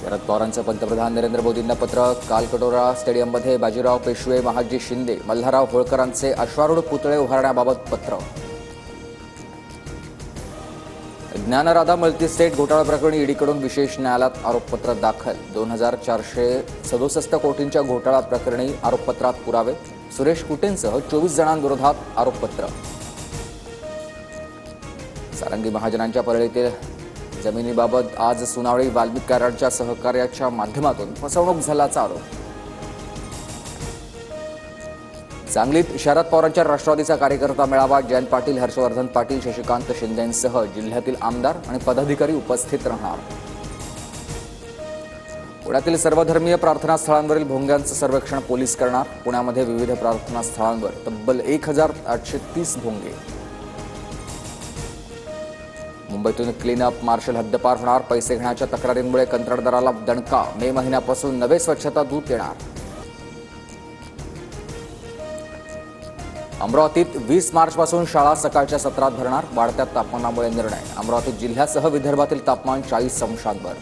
शरद पवारांचं पंतप्रधान नरेंद्र मोदींना पत्र। कालकटोरा स्टेडियममध्ये बाजीराव पेशवे, महादजी शिंदे, मल्हारराव होळकरांचे अश्वारूढ पुतळे उभारण्याबाबत पत्र। ज्ञानराधा मल्टीस्टेट घोटाळा प्रकरणी ईडीकडून विशेष न्यायालयात आरोपपत्र दाखल। 2467 कोटींच्या घोटाळा प्रकरणी आरोपपत्रात पुरावे। सुरेश कुटेंसह 24 जणांविरोधात आरोपपत्र। सारंगी महाजनांच्या परळीतील जमिनीबाबत आज सुनावणी। वाल्मिक कराडच्या सहकार्याच्या माध्यमातून फसवणूक झाल्याचा आरोप। सांगलीत शरद पवारांच्या राष्ट्रवादीचा कार्यकर्ता मेळावा। जयंत पाटील, हर्षवर्धन पाटील, शशिकांत शिंदेंसह जिल्ह्यातील आमदार आणि पदाधिकारी उपस्थित राहणार। पुण्यातील सर्वधर्मीय प्रार्थना स्थळांवरील भोंग्यांचं सर्वेक्षण पोलीस करणार। पुण्यामध्ये विविध प्रार्थना स्थळांवर तब्बल 1830 भोंगे। मुंबईतून क्लीनअप मार्शल हद्दपार होणार। पैसे घेण्याच्या तक्रारींमुळे कंत्राटदाराला दणका। मे महिन्यापासून नवे स्वच्छता दूत येणार। अमरावतीत 20 मार्चपासून शाळा सकाळच्या सत्रात भरणार। वाढत्या तापमानामुळे निर्णय। अमरावती जिल्ह्यासह विदर्भातील तापमान 40 अंशांवर।